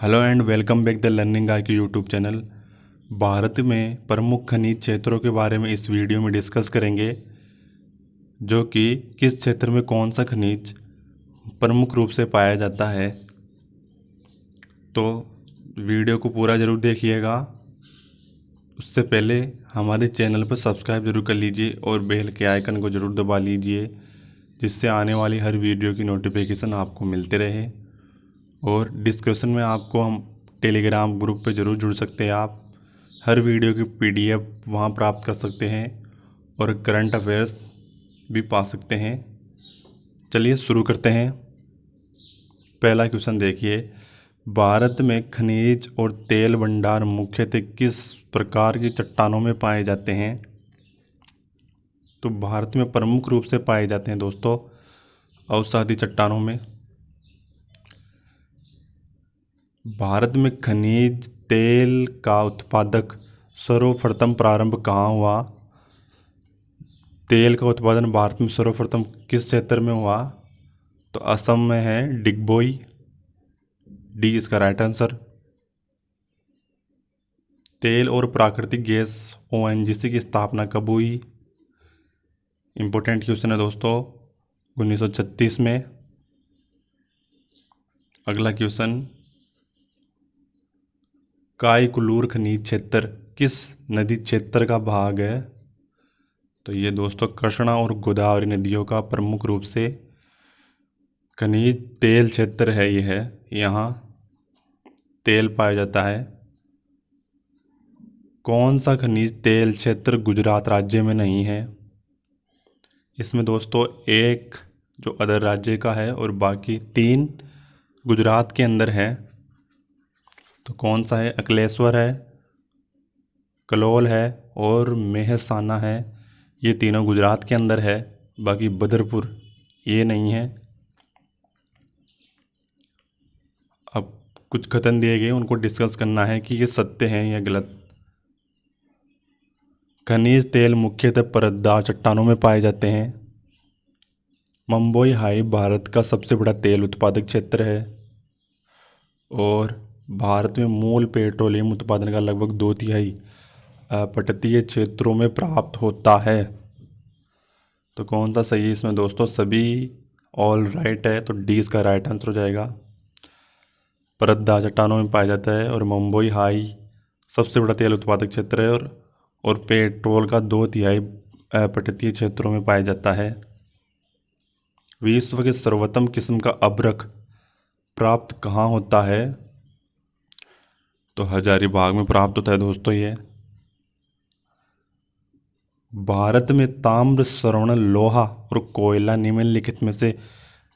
Hello and welcome back the learning guy के YouTube channel. Bharat में प्रमुख खनिज क्षेत्रों के बारे में इस वीडियो में डिस्कस करेंगे, जो कि किस क्षेत्र में कौन सा खनिज प्रमुख रूप से पाया जाता है। तो वीडियो को पूरा ज़रूर देखिएगा। उससे पहले हमारे चैनल पर सब्सक्राइब जरूर कर लीजिए और बेल के आइकन को ज़रूर दबा लीजिए, जिससे आने वाली हर वीडियो की नोटिफिकेशन आपको मिलते रहे। और डिस्क्रिप्शन में आपको हम टेलीग्राम ग्रुप पे ज़रूर जुड़ सकते हैं। आप हर वीडियो की पीडीएफ वहाँ प्राप्त कर सकते हैं और करंट अफेयर्स भी पा सकते हैं। चलिए शुरू करते हैं। पहला क्वेश्चन देखिए, भारत में खनिज और तेल भंडार मुख्यतः किस प्रकार की चट्टानों में पाए जाते हैं? तो भारत में प्रमुख रूप से पाए जाते हैं दोस्तों अवसादी चट्टानों में। भारत में खनिज तेल का उत्पादक सर्वप्रथम प्रारंभ कहाँ हुआ? तेल का उत्पादन भारत में सर्वप्रथम किस क्षेत्र में हुआ? तो असम में है डिगबोई, डी इसका राइट आंसर। तेल और प्राकृतिक गैस ओएनजीसी की स्थापना कब हुई? इंपॉर्टेंट क्वेश्चन है दोस्तों, 1936 में। अगला क्वेश्चन, काईकुलूर खनिज क्षेत्र किस नदी क्षेत्र का भाग है? तो ये दोस्तों कृष्णा और गोदावरी नदियों का प्रमुख रूप से खनिज तेल क्षेत्र है। ये है, यहाँ तेल पाया जाता है। कौन सा खनिज तेल क्षेत्र गुजरात राज्य में नहीं है? इसमें दोस्तों एक जो अदर राज्य का है और बाकी 3 गुजरात के अंदर है। तो कौन सा है? अकलेश्वर है, कलोल है और मेहसाना है। ये तीनों गुजरात के अंदर है, बाकी बदरपुर ये नहीं है। अब कुछ कथन दिए गए, उनको डिस्कस करना है कि ये सत्य हैं या गलत। खनिज तेल मुख्यतः परतदार चट्टानों में पाए जाते हैं। मुंबई हाई भारत का सबसे बड़ा तेल उत्पादक क्षेत्र है और भारत में मूल पेट्रोलियम उत्पादन का लगभग 2/3 अपतटीय क्षेत्रों में प्राप्त होता है। तो कौन सा सही है इसमें दोस्तों? सभी ऑल राइट है, तो डी इसका राइट आंसर हो जाएगा। परतदार चट्टानों में पाया जाता है और मुंबई हाई सबसे बड़ा तेल उत्पादक क्षेत्र है और पेट्रोल का 2/3 अपतटीय क्षेत्रों में पाया जाता है। विश्व के सर्वोत्तम किस्म का अभ्रक प्राप्त कहाँ होता है? तो हजारीबाग में प्राप्त होता है दोस्तों ये। भारत में ताम्र, स्वर्ण, लोहा और कोयला निम्नलिखित में से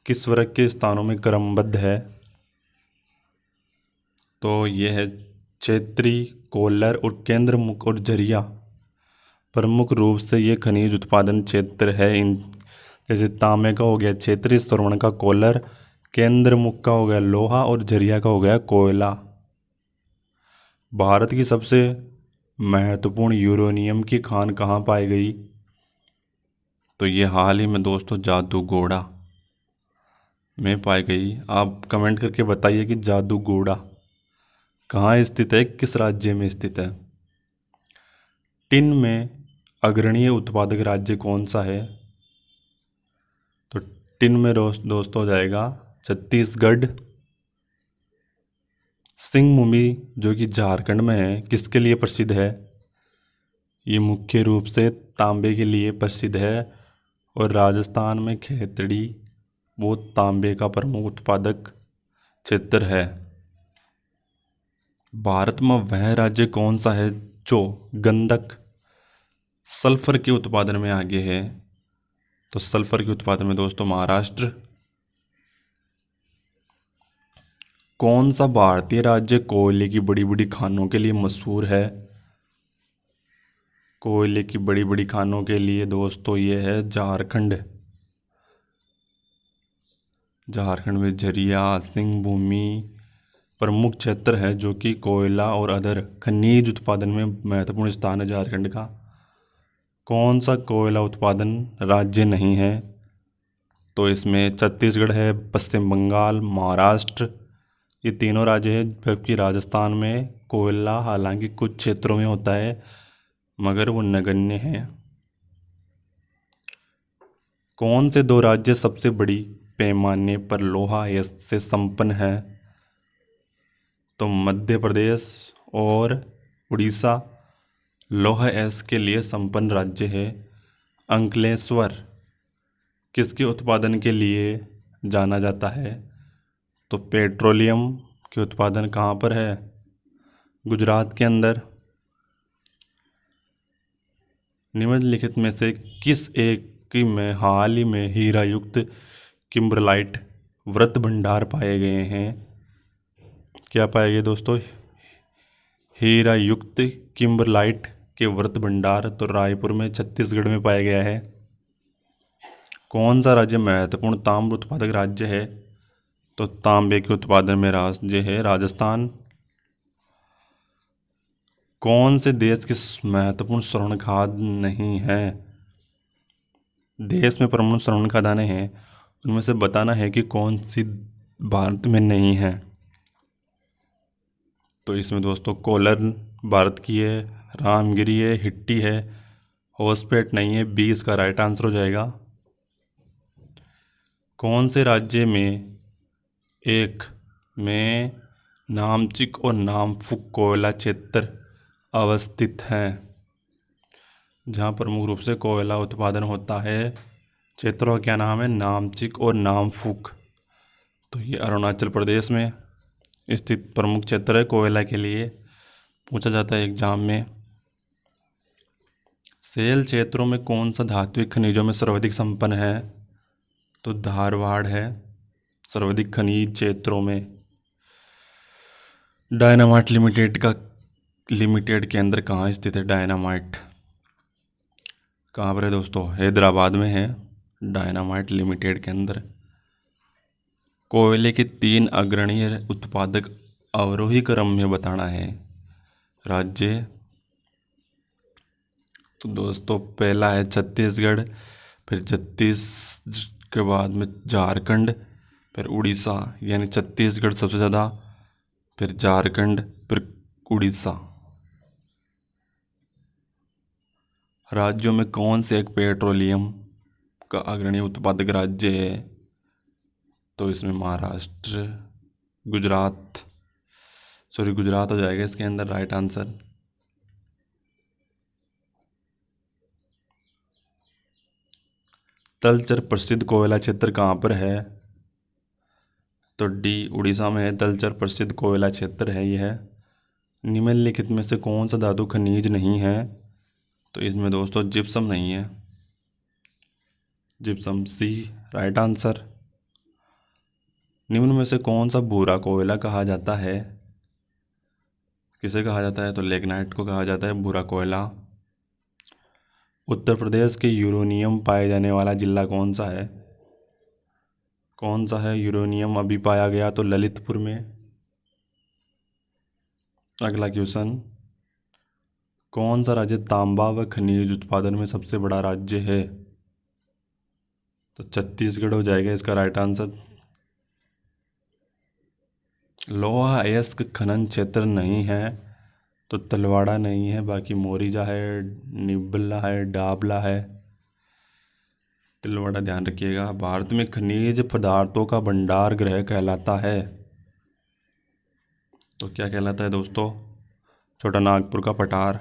किस वर्ग के स्थानों में क्रमबद्ध है? तो ये है क्षेत्रीय, कोल्लर और केंद्र मुख और झरिया। प्रमुख रूप से ये खनिज उत्पादन क्षेत्र है। इन जैसे तांबे का हो गया क्षेत्रीय, स्वर्ण का कोल्लर, केंद्र मुख का हो गया लोहा और झरिया का हो गया कोयला। भारत की सबसे महत्वपूर्ण यूरेनियम की खान कहाँ पाई गई? तो ये हाल ही में दोस्तों जादूगोड़ा में पाई गई। आप कमेंट करके बताइए कि जादूगोड़ा कहाँ स्थित है, किस राज्य में स्थित है। टिन में अग्रणीय उत्पादक राज्य कौन सा है? तो टिन में दोस्तों हो जाएगा छत्तीसगढ़। सिंहभूमि जो कि झारखंड में है, किसके लिए प्रसिद्ध है? ये मुख्य रूप से तांबे के लिए प्रसिद्ध है और राजस्थान में खेतड़ी वो तांबे का प्रमुख उत्पादक क्षेत्र है। भारत में वह राज्य कौन सा है जो गंधक सल्फर के उत्पादन में आगे है? तो सल्फर के उत्पादन में दोस्तों महाराष्ट्र। कौन सा भारतीय राज्य कोयले की बड़ी बड़ी खानों के लिए मशहूर है? कोयले की बड़ी बड़ी खानों के लिए दोस्तों ये है झारखंड। झारखंड में झरिया, सिंहभूमि प्रमुख क्षेत्र है जो कि कोयला और अदर खनिज उत्पादन में महत्वपूर्ण स्थान है झारखंड का। कौन सा कोयला उत्पादन राज्य नहीं है? तो इसमें छत्तीसगढ़ है, पश्चिम बंगाल, महाराष्ट्र ये तीनों राज्य है, जबकि राजस्थान में कोयला हालांकि कुछ क्षेत्रों में होता है मगर वो नगण्य है। कौन से दो राज्य सबसे बड़ी पैमाने पर लोहा अयस्क से संपन्न है? तो मध्य प्रदेश और उड़ीसा लौह अयस्क के लिए संपन्न राज्य है। अंकलेश्वर किसके उत्पादन के लिए जाना जाता है? तो पेट्रोलियम के उत्पादन कहाँ पर है? गुजरात के अंदर। निम्नलिखित में से किस एक में हाल ही में हीरा युक्त किम्बरलाइट व्रत भंडार पाए गए हैं? क्या पाए गए दोस्तों? हीरा युक्त किम्बरलाइट के व्रत भंडार तो रायपुर में छत्तीसगढ़ में पाया गया है। कौन सा राज्य महत्वपूर्ण ताम्र उत्पादक राज्य है? तो तांबे के उत्पादन में राज्य है राजस्थान। कौन से देश के महत्वपूर्ण स्वर्ण खाद नहीं है? देश में प्रमुख स्वर्ण खदानें हैं, उनमें से बताना है कि कौन सी भारत में नहीं है। तो इसमें दोस्तों कोलर भारत की है, रामगिरी है, हिट्टी है, होसपेट नहीं है। 20 का राइट आंसर हो जाएगा। कौन से राज्य में एक में नामचिक और नामफुक कोयला क्षेत्र अवस्थित हैं, जहाँ प्रमुख रूप से कोयला उत्पादन होता है? क्षेत्रों का क्या नाम है? नामचिक और नामफुक। तो ये अरुणाचल प्रदेश में स्थित प्रमुख क्षेत्र है कोयला के लिए, पूछा जाता है एग्जाम में। सेल क्षेत्रों में कौन सा धात्विक खनिजों में सर्वाधिक संपन्न है? तो धारवाड़ है सर्वाधिक खनिज क्षेत्रों में। डायनामाइट लिमिटेड के अंदर कहाँ स्थित है? डायनामाइट कहाँ पर है दोस्तों? हैदराबाद में है डायनामाइट लिमिटेड के अंदर। कोयले के 3 अग्रणी उत्पादक अवरोही क्रम में बताना है राज्य। तो दोस्तों पहला है छत्तीसगढ़, फिर छत्तीसगढ़ के बाद में झारखंड, फिर उड़ीसा, यानी छत्तीसगढ़ सबसे ज़्यादा, फिर झारखंड, फिर उड़ीसा। राज्यों में कौन से एक पेट्रोलियम का अग्रणी उत्पादक राज्य है? तो इसमें महाराष्ट्र, गुजरात हो जाएगा इसके अंदर राइट आंसर। तलचर प्रसिद्ध कोयला क्षेत्र कहाँ पर है? तो डी उड़ीसा में है तलचर प्रसिद्ध कोयला क्षेत्र है यह। निम्नलिखित में से कौन सा धातु खनिज नहीं है? तो इसमें दोस्तों जिप्सम नहीं है, जिप्सम सी राइट आंसर। निम्न में से कौन सा भूरा कोयला कहा जाता है? किसे कहा जाता है? तो लिग्नाइट को कहा जाता है भूरा कोयला। उत्तर प्रदेश के यूरेनियम पाए जाने वाला जिला कौन सा है? कौन सा है यूरेनियम अभी पाया गया? तो ललितपुर में। अगला क्वेश्चन, कौन सा राज्य तांबा व खनिज उत्पादन में सबसे बड़ा राज्य है? तो छत्तीसगढ़ हो जाएगा इसका राइट आंसर। लोहा अयस्क खनन क्षेत्र नहीं है, तो तलवाड़ा नहीं है, बाकी मोरिजा है, निबला है, डाबला है। तिलवाड़ा ध्यान रखिएगा। भारत में खनिज पदार्थों का भंडार गृह कहलाता है, तो क्या कहलाता है दोस्तों? छोटा नागपुर का पठार।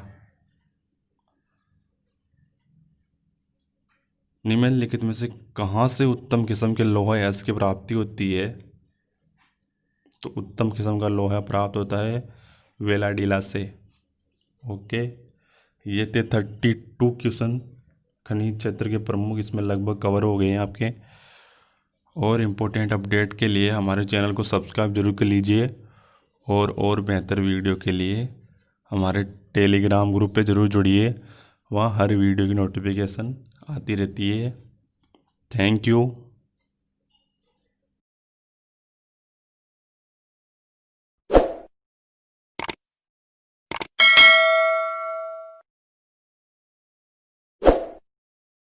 निम्नलिखित में से कहाँ से उत्तम किस्म के लोहा अयस्क की प्राप्ति होती है? तो उत्तम किस्म का लोहा प्राप्त होता है वेलाडीला से। ओके, ये थे 32 क्वेश्चन खनिज क्षेत्र के प्रमुख, इसमें लगभग कवर हो गए हैं आपके। और इम्पोर्टेंट अपडेट के लिए हमारे चैनल को सब्सक्राइब जरूर कर लीजिए, और बेहतर वीडियो के लिए हमारे टेलीग्राम ग्रुप पे ज़रूर जुड़िए, वहाँ हर वीडियो की नोटिफिकेशन आती रहती है। Thank you.